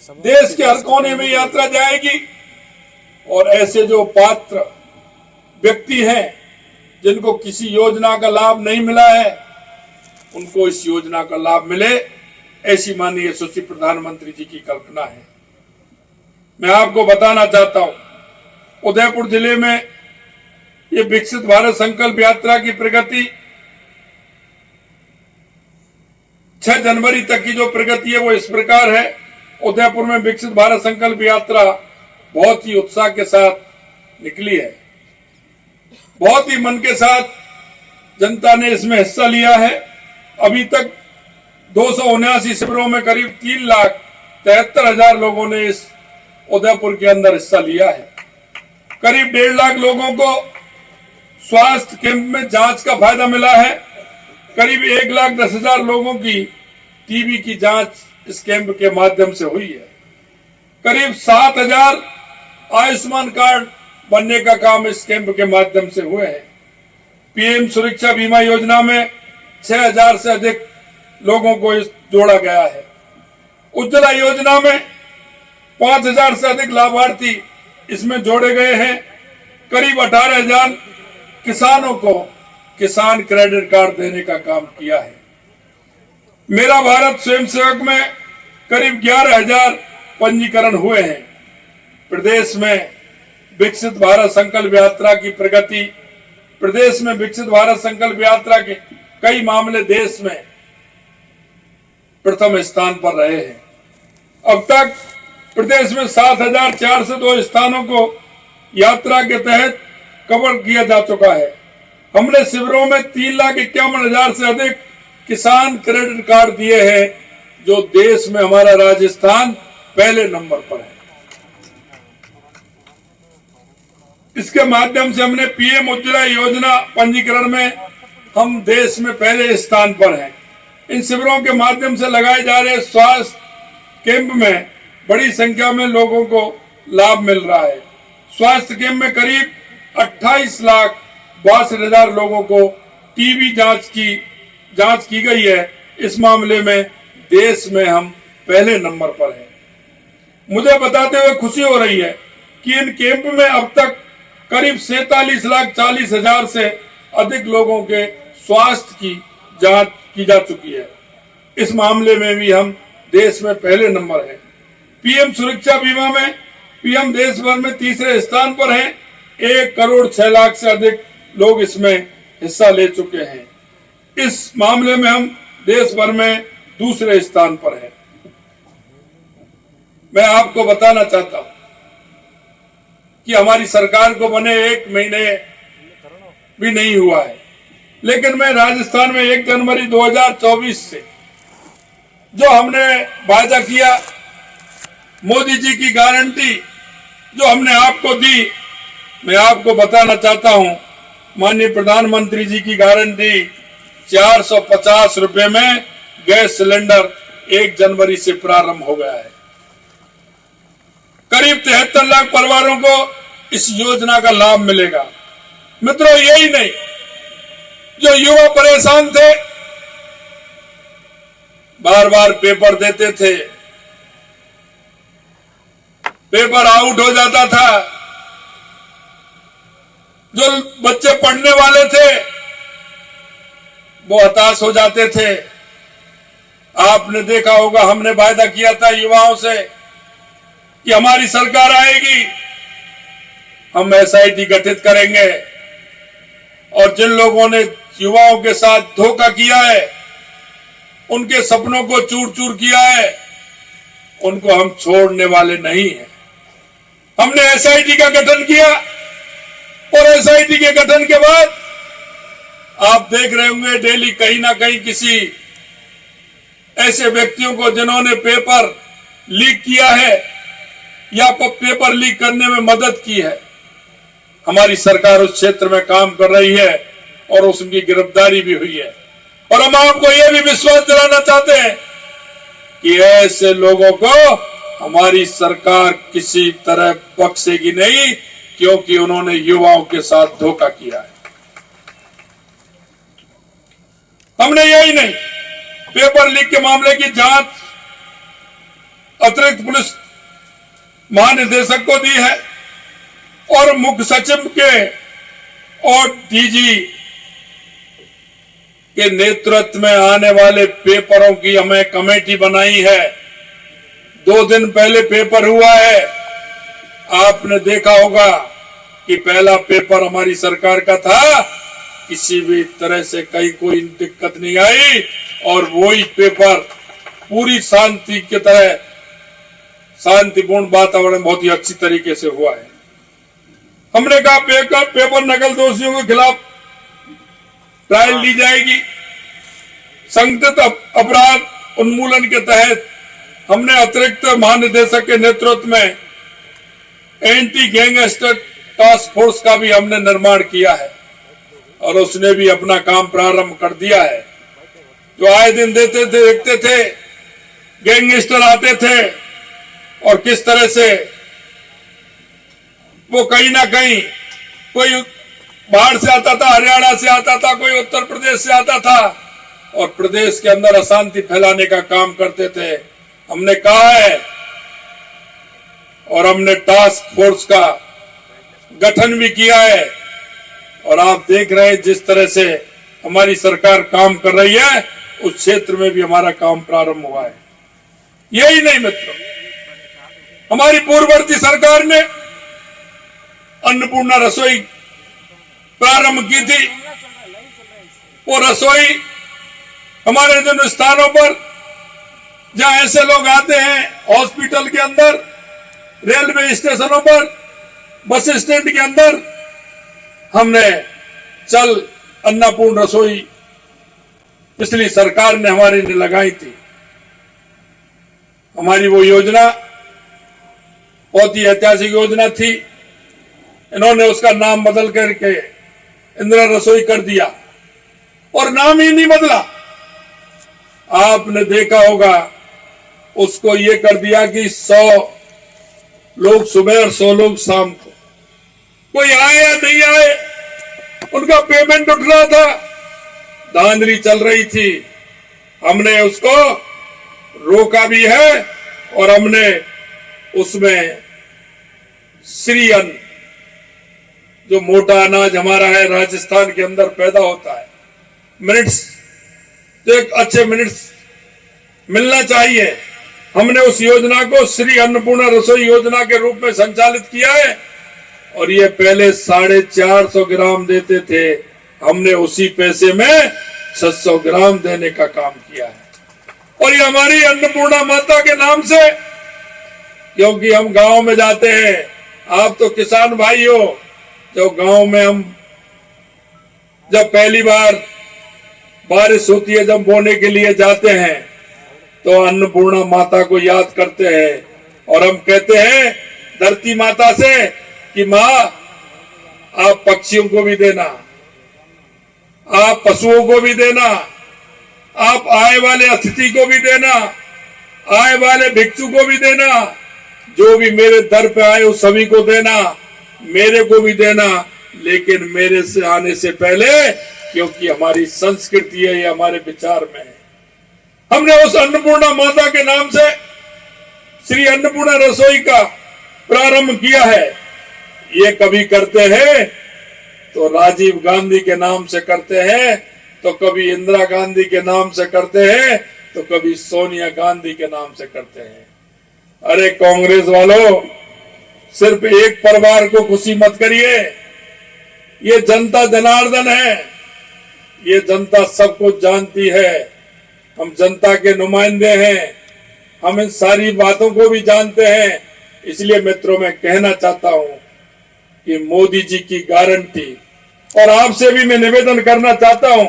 देश के हर कोने में यात्रा जाएगी और ऐसे जो पात्र व्यक्ति हैं जिनको किसी योजना का लाभ नहीं मिला है उनको इस योजना का लाभ मिले, ऐसी माननीय सुश्री प्रधानमंत्री जी की कल्पना है। मैं आपको बताना चाहता हूं, उदयपुर जिले में ये विकसित भारत संकल्प यात्रा की प्रगति 6 जनवरी तक की जो प्रगति है वो इस प्रकार है। उदयपुर में विकसित भारत संकल्प यात्रा बहुत ही उत्साह के साथ निकली है। बहुत ही मन के साथ जनता ने इसमें हिस्सा लिया है। अभी तक 279 शिविरों में करीब 3,73,000 लोगों ने इस उदयपुर के अंदर हिस्सा लिया है। करीब 1.5 लाख लोगों को स्वास्थ्य कैंप में जांच का फायदा मिला है। करीब 1,10,000 लोगों की टीबी की जांच इस कैंप के माध्यम से हुई है। करीब 7,000 आयुष्मान कार्ड बनने का काम इस कैंप के माध्यम से हुए हैं। पीएम सुरक्षा बीमा योजना में 6,000 से अधिक लोगों को जोड़ा गया है। उज्ज्वला योजना में 5,000 से अधिक लाभार्थी इसमें जोड़े गए हैं। करीब 18,000 किसानों को किसान क्रेडिट कार्ड देने का काम किया है। मेरा भारत स्वयंसेवक में करीब 11,000 पंजीकरण हुए हैं। प्रदेश में विकसित भारत संकल्प यात्रा की प्रगति, प्रदेश में विकसित भारत संकल्प यात्रा के कई मामले देश में प्रथम स्थान पर रहे हैं। अब तक प्रदेश में 7,402 स्थानों को यात्रा के तहत कवर किया जा चुका है। हमने शिविरों में 3,51,000 से अधिक किसान क्रेडिट कार्ड दिए हैं, जो देश में हमारा राजस्थान पहले नंबर पर है। इसके माध्यम से हमने पीएम उज्ज्वला योजना पंजीकरण में हम देश में पहले स्थान पर हैं। इन शिविरों के माध्यम से लगाए जा रहे स्वास्थ्य कैंप में बड़ी संख्या में लोगों को लाभ मिल रहा है। स्वास्थ्य कैंप में करीब 28,62,000 लोगों को टीबी जांच की गई है। इस मामले में देश में हम पहले नंबर पर हैं। मुझे बताते हुए खुशी हो रही है कि इन कैंप में अब तक करीब 47,40,000 से अधिक लोगों के स्वास्थ्य की जांच की जा चुकी है। इस मामले में भी हम देश में पहले नंबर हैं। पीएम सुरक्षा बीमा में पीएम देश भर में तीसरे स्थान पर हैं। 1,06,00,000 से अधिक लोग इसमें हिस्सा ले चुके हैं। इस मामले में हम देश भर में दूसरे स्थान पर हैं। मैं आपको बताना चाहता हूं कि हमारी सरकार को बने 1 महीने भी नहीं हुआ है, लेकिन मैं राजस्थान में 1 जनवरी 2024 से जो हमने वादा किया, मोदी जी की गारंटी जो हमने आपको दी, मैं आपको बताना चाहता हूं, माननीय प्रधानमंत्री जी की गारंटी 450 रुपए में गैस सिलेंडर 1 जनवरी से प्रारंभ हो गया है। करीब 73 लाख परिवारों को इस योजना का लाभ मिलेगा। मित्रों, यही नहीं, जो युवा परेशान थे, बार बार पेपर देते थे, पेपर आउट हो जाता था, जो बच्चे पढ़ने वाले थे वो हताश हो जाते थे। आपने देखा होगा, हमने वायदा किया था युवाओं से कि हमारी सरकार आएगी, हम एसआईटी गठित करेंगे और जिन लोगों ने युवाओं के साथ धोखा किया है, उनके सपनों को चूर चूर किया है, उनको हम छोड़ने वाले नहीं हैं। हमने एसआईटी का गठन किया और एसआईटी के गठन के बाद आप देख रहे होंगे डेली कहीं ना कहीं किसी ऐसे व्यक्तियों को जिन्होंने पेपर लीक किया है या पेपर लीक करने में मदद की है, हमारी सरकार उस क्षेत्र में काम कर रही है और उसकी गिरफ्तारी भी हुई है। और हम आपको यह भी विश्वास दिलाना चाहते हैं कि ऐसे लोगों को हमारी सरकार किसी तरह बख्शेगी नहीं, क्योंकि उन्होंने युवाओं के साथ धोखा किया है। हमने यही नहीं, पेपर लीक के मामले की जांच अतिरिक्त पुलिस महानिदेशक को दी है और मुख्य सचिव के और डीजी के नेतृत्व में आने वाले पेपरों की हमें कमेटी बनाई है। 2 दिन पहले पेपर हुआ है, आपने देखा होगा कि पहला पेपर हमारी सरकार का था, किसी भी तरह से कहीं कोई दिक्कत नहीं आई और वही पेपर पूरी शांति की तरह शांतिपूर्ण वातावरण बहुत ही अच्छी तरीके से हुआ है। हमने कहा पेपर नकल दोषियों के खिलाफ ट्रायल ली जाएगी। संगठित अपराध उन्मूलन के तहत हमने अतिरिक्त महानिदेशक के नेतृत्व में एंटी गैंगस्टर टास्क फोर्स का भी हमने निर्माण किया है और उसने भी अपना काम प्रारंभ कर दिया है। जो आए दिन देखते थे गैंगस्टर आते थे और किस तरह से वो कहीं ना कहीं कोई बाहर से आता था, हरियाणा से आता था, कोई उत्तर प्रदेश से आता था और प्रदेश के अंदर अशांति फैलाने का काम करते थे। हमने कहा है और हमने टास्क फोर्स का गठन भी किया है और आप देख रहे हैं जिस तरह से हमारी सरकार काम कर रही है, उस क्षेत्र में भी हमारा काम प्रारंभ हुआ है। यही नहीं मित्रों, हमारी पूर्ववर्ती सरकार ने अन्नपूर्णा रसोई प्रारंभ की थी। वो रसोई हमारे जिन स्थानों पर जहां ऐसे लोग आते हैं, हॉस्पिटल के अंदर, रेलवे स्टेशनों पर, बस स्टैंड के अंदर, हमने चल अन्नपूर्ण रसोई पिछली सरकार ने हमारी ने लगाई थी। हमारी वो योजना बहुत ही ऐतिहासिक योजना थी। इन्होंने उसका नाम बदल करके इंदिरा रसोई कर दिया और नाम ही नहीं बदला। आपने देखा होगा उसको ये कर दिया कि 100 लोग सुबह और 100 लोग शाम को। कोई आए या नहीं आए, उनका पेमेंट उठ रहा था, धांधली चल रही थी। हमने उसको रोका भी है और हमने उसमें श्री अन्न, जो मोटा अनाज हमारा है, राजस्थान के अंदर पैदा होता है, मिनट्स, तो एक अच्छे मिनट्स मिलना चाहिए। हमने उस योजना को श्री अन्नपूर्णा रसोई योजना के रूप में संचालित किया है और ये पहले 450 ग्राम देते थे, हमने उसी पैसे में 600 ग्राम देने का काम किया है। और ये हमारी अन्नपूर्णा माता के नाम से, क्योंकि हम गांव में जाते हैं, आप तो किसान भाई हो, जो गांव में हम जब पहली बार बारिश होती है, जब बोने के लिए जाते हैं, तो अन्नपूर्णा माता को याद करते हैं और हम कहते हैं धरती माता से कि माँ आप पक्षियों को भी देना, आप पशुओं को भी देना, आप आए वाले अतिथि को भी देना, आए वाले भिक्षु को भी देना, जो भी मेरे दर पे आए उस सभी को देना, मेरे को भी देना, लेकिन मेरे से आने से पहले, क्योंकि हमारी संस्कृति है, ये हमारे विचार में है। हमने उस अन्नपूर्णा माता के नाम से श्री अन्नपूर्णा रसोई का प्रारंभ किया है। ये कभी करते हैं तो राजीव गांधी के नाम से करते हैं, तो कभी इंदिरा गांधी के नाम से करते हैं, तो कभी सोनिया गांधी के नाम से करते हैं। अरे कांग्रेस वालों, सिर्फ एक परिवार को खुशी मत करिए। ये जनता जनार्दन है, ये जनता सब कुछ जानती है। हम जनता के नुमाइंदे हैं, हम इन सारी बातों को भी जानते हैं। इसलिए मित्रों, मैं कहना चाहता हूं कि मोदी जी की गारंटी, और आपसे भी मैं निवेदन करना चाहता हूं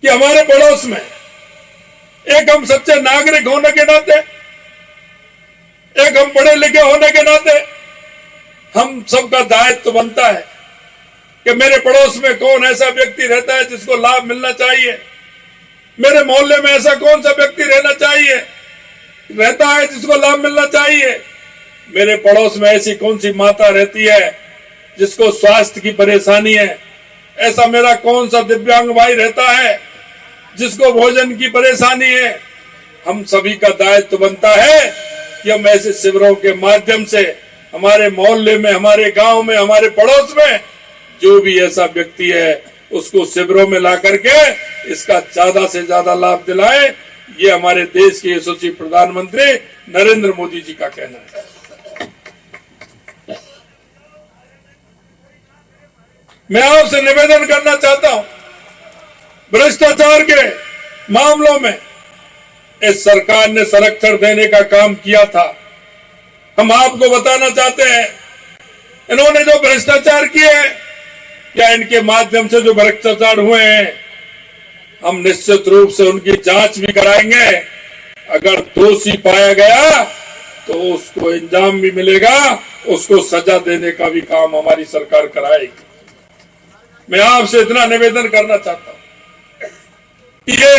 कि हमारे पड़ोस में एक हम सच्चे नागरिक होने के नाते, एक हम पढ़े लिखे होने के नाते, हम सबका दायित्व बनता है कि मेरे पड़ोस में कौन ऐसा व्यक्ति रहता है जिसको लाभ मिलना चाहिए, मेरे मोहल्ले में ऐसा कौन सा व्यक्ति रहता है जिसको लाभ मिलना चाहिए, मेरे पड़ोस में ऐसी कौन सी माता रहती है जिसको स्वास्थ्य की परेशानी है, ऐसा मेरा कौन सा दिव्यांग भाई रहता है जिसको भोजन की परेशानी है। हम सभी का दायित्व बनता है कि हम ऐसे शिविरों के माध्यम से हमारे मोहल्ले में, हमारे गांव में, हमारे पड़ोस में जो भी ऐसा व्यक्ति है उसको शिविरों में ला करके इसका ज्यादा से ज्यादा लाभ दिलाए। ये हमारे देश के यशस्वी प्रधानमंत्री नरेंद्र मोदी जी का कहना है। मैं आपसे निवेदन करना चाहता हूं, भ्रष्टाचार के मामलों में इस सरकार ने संरक्षण देने का काम किया था। हम आपको बताना चाहते हैं, इन्होंने जो भ्रष्टाचार किए हैं या इनके माध्यम से जो भ्रष्टाचार हुए हैं, हम निश्चित रूप से उनकी जांच भी कराएंगे। अगर दोषी पाया गया तो उसको इंजाम भी मिलेगा, उसको सजा देने का भी काम हमारी सरकार कराएगी। मैं आपसे इतना निवेदन करना चाहता हूं, ये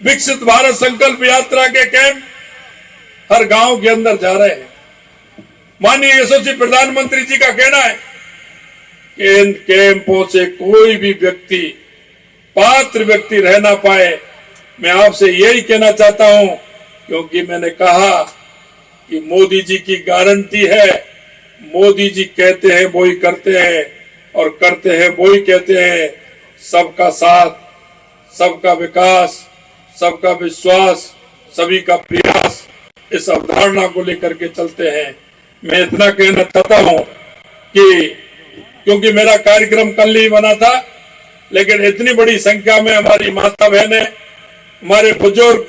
विकसित भारत संकल्प यात्रा के कैंप हर गांव के अंदर जा रहे हैं। माननीय यशस्वी प्रधानमंत्री जी का कहना है कि इन कैंपों से कोई भी व्यक्ति, पात्र व्यक्ति रह ना पाए। मैं आपसे यही कहना चाहता हूं, क्योंकि मैंने कहा कि मोदी जी की गारंटी है। मोदी जी कहते हैं वो ही करते हैं और करते हैं वो ही कहते हैं। सबका साथ, सबका विकास, सबका विश्वास, सभी का प्रयास, इस अवधारणा को लेकर के चलते हैं। मैं इतना कहना चाहता हूं कि क्योंकि मेरा कार्यक्रम कल ही बना था, लेकिन इतनी बड़ी संख्या में हमारी माता बहनें, हमारे बुजुर्ग,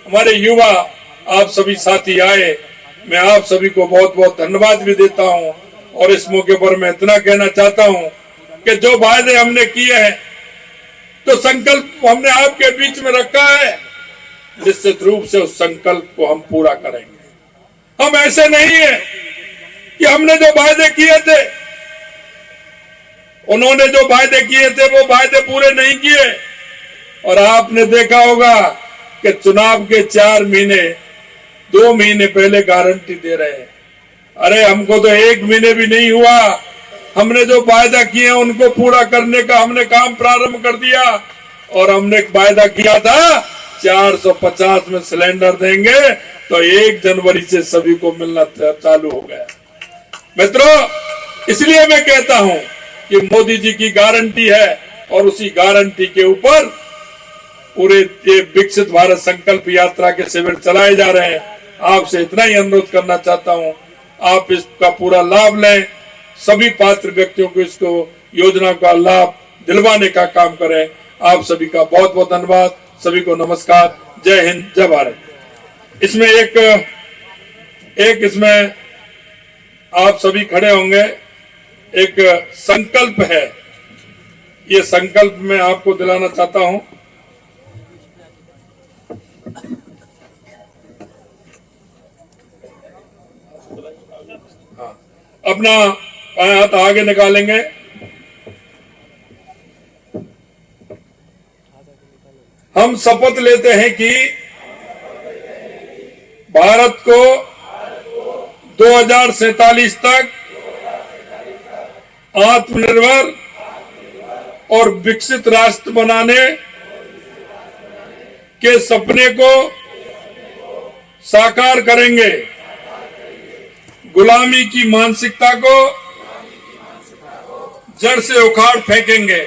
हमारे युवा, आप सभी साथी आए। मैं आप सभी को बहुत बहुत धन्यवाद भी देता हूं। और इस मौके पर मैं इतना कहना चाहता हूं कि जो वायदे हमने किए हैं, तो संकल्प हमने आपके बीच में रखा है, निश्चित रूप से उस संकल्प को हम पूरा करेंगे। हम ऐसे नहीं है कि हमने जो वायदे किए थे, उन्होंने जो वायदे किए थे वो वायदे पूरे नहीं किए। और आपने देखा होगा कि चुनाव के 4 महीने, 2 महीने पहले गारंटी दे रहे हैं। अरे हमको तो 1 महीने भी नहीं हुआ, हमने जो वायदा किए उनको पूरा करने का हमने काम प्रारंभ कर दिया। और हमने वायदा किया था 450 में सिलेंडर देंगे, तो 1 जनवरी से सभी को मिलना चालू हो गया। मित्रों, इसलिए मैं कहता हूं कि मोदी जी की गारंटी है और उसी गारंटी के ऊपर पूरे विकसित भारत संकल्प यात्रा के शिविर चलाए जा रहे हैं। आपसे इतना ही अनुरोध करना चाहता हूं, आप इसका पूरा लाभ लें, सभी पात्र व्यक्तियों को इसको योजना का लाभ दिलवाने का काम करें। आप सभी का बहुत बहुत धन्यवाद। सभी को नमस्कार। जय हिंद, जय भारत। इसमें एक इसमें आप सभी खड़े होंगे, एक संकल्प है, ये संकल्प मैं आपको दिलाना चाहता हूं। हाँ, अपना बायां हाथ आगे निकालेंगे। हम शपथ लेते हैं कि भारत को 2047 तक आत्मनिर्भर और विकसित राष्ट्र बनाने के सपने को साकार करेंगे। गुलामी की मानसिकता को जड़ से उखाड़ फेंकेंगे।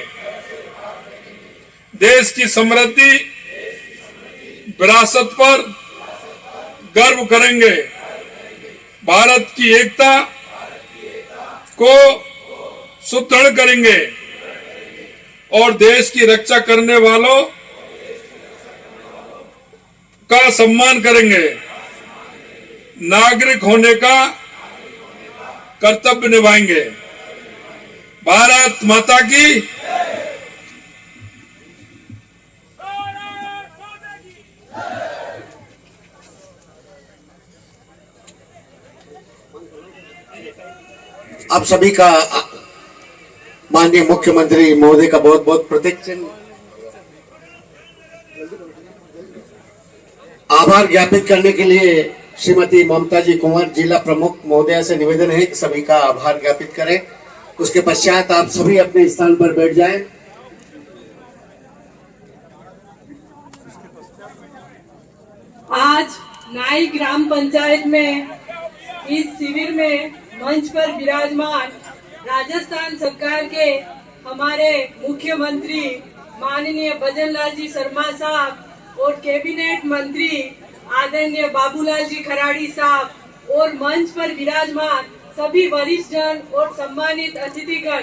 देश की समृद्धि, विरासत पर गर्व करेंगे। भारत की एकता को सुदृढ़ करेंगे और देश की रक्षा करने वालों का सम्मान करेंगे। नागरिक होने का कर्तव्य निभाएंगे। भारत माता की। आप सभी का माननीय मुख्यमंत्री महोदय का बहुत बहुत प्रतीक चिन्ह आभार ज्ञापित करने के लिए श्रीमती ममता जी कुंवर, जिला प्रमुख महोदया से निवेदन है कि सभी का आभार ज्ञापित करें। उसके पश्चात आप सभी अपने स्थान पर बैठ जाएं। आज नाई ग्राम पंचायत में इस शिविर में मंच पर विराजमान राजस्थान सरकार के हमारे मुख्यमंत्री माननीय भजन लाल जी शर्मा साहब और कैबिनेट मंत्री आदरणीय बाबूलाल जी खराड़ी साहब और मंच पर विराजमान सभी वरिष्ठ जन और सम्मानित अतिथिगण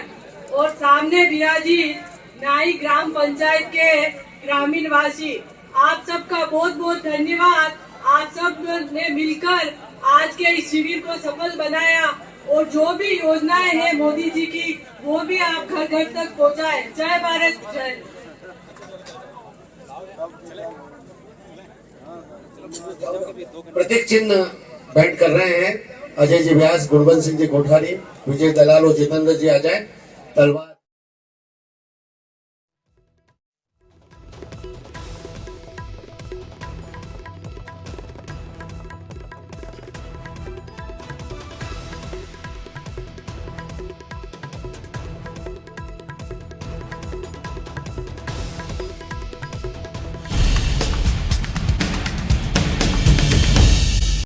और सामने विराजित नाई ग्राम पंचायत के ग्रामीण वासी, आप सबका बहुत बहुत धन्यवाद। आप सब ने मिलकर आज के इस शिविर को सफल बनाया और जो भी योजनाएं हैं मोदी जी की वो भी आप घर घर तक पहुंचाए। जय भारत जय। प्रतीक चिन्ह भेंट कर रहे हैं अजय जी व्यास, गुरबंश सिंह जी कोठारी, विजय दलाल और जितेंद्र जी आ जाए। तलवार